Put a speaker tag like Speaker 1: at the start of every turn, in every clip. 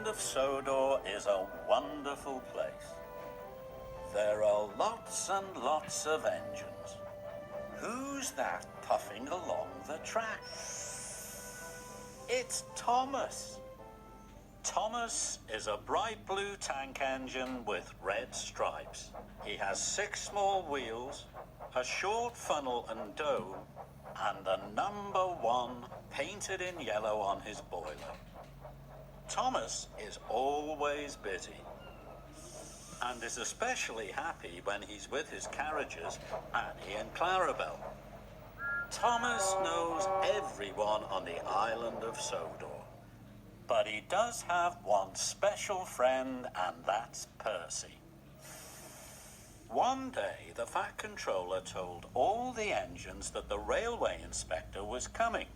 Speaker 1: island of Sodor is a wonderful place. There are lots and lots of engines. Who's that puffing along the track? It's Thomas. Thomas is a bright blue tank engine with red stripes. He has 6 small wheels, a short funnel and dome, and the number 1 painted in yellow on his boiler. Thomas is always busy and is especially happy when he's with his carriages, Annie and Clarabelle. Thomas knows everyone on the island of Sodor, but he does have one special friend, and that's Percy. One day, the Fat Controller told all the engines that the railway inspector was coming.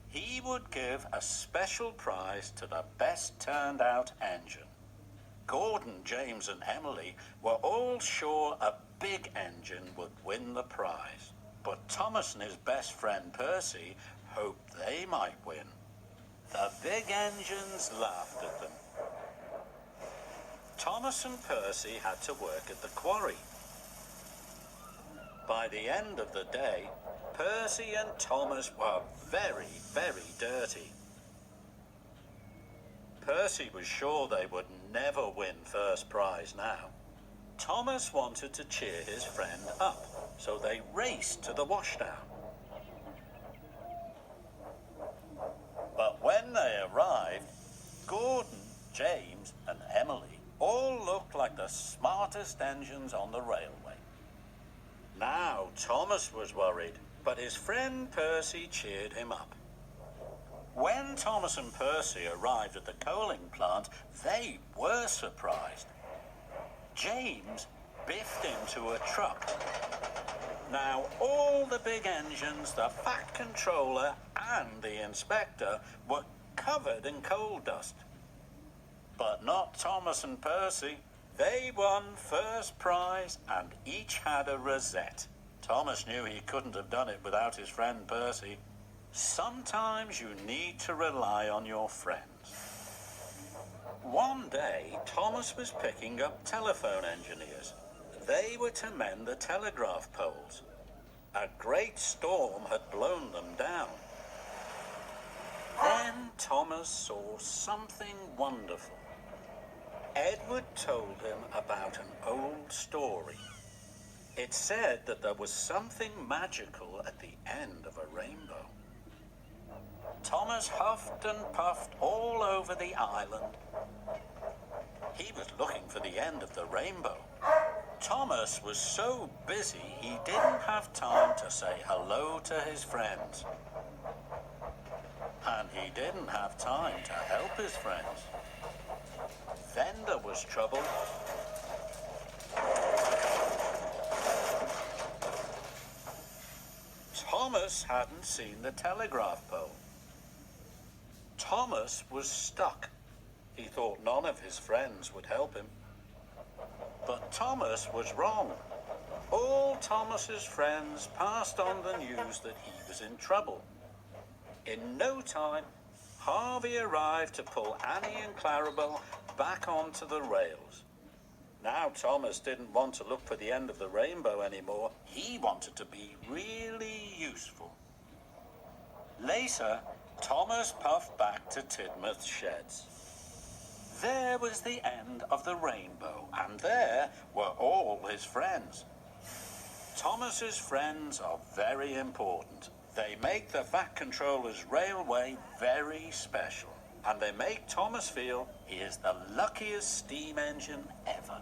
Speaker 1: He would give a special prize to the best turned out engine. Gordon, James and Emily were all sure a big engine would win the prize, but Thomas and his best friend Percy hoped they might win. The big engines laughed at them. Thomas and Percy had to work at the quarry. By the end of the day, Percy and Thomas were very, very dirty. Percy was sure they would never win first prize now. Thomas wanted to cheer his friend up, so they raced to the washdown. But when they arrived, Gordon, James and Emily all looked like the smartest engines on the railway. Now Thomas was worried, but his friend Percy cheered him up. When Thomas and Percy arrived at the coaling plant, they were surprised. James biffed into a truck. Now all the big engines, the Fat Controller and the inspector were covered in coal dust. But not Thomas and Percy. They won first prize and each had a rosette. Thomas knew he couldn't have done it without his friend Percy. Sometimes you need to rely on your friends. One day, Thomas was picking up telephone engineers. They were to mend the telegraph poles. A great storm had blown them down. Then Thomas saw something wonderful. Edward told him about an old story. It said that there was something magical at the end of a rainbow. Thomas huffed and puffed all over the island. He was looking for the end of the rainbow. Thomas was so busy he didn't have time to say hello to his friends. And he didn't have time to help his friends. Then there was trouble. Thomas hadn't seen the telegraph pole. Thomas was stuck. He thought none of his friends would help him. But Thomas was wrong. All Thomas's friends passed on the news that he was in trouble. In no time, Harvey arrived to pull Annie and Clarabelle back onto the rails. Now Thomas didn't want to look for the end of the rainbow anymore. He wanted to be really useful. Later, Thomas puffed back to Tidmouth's sheds. There was the end of the rainbow, and there were all his friends. Thomas's friends are very important. They make the Fat Controller's railway very special, and they make Thomas feel he is the luckiest steam engine ever.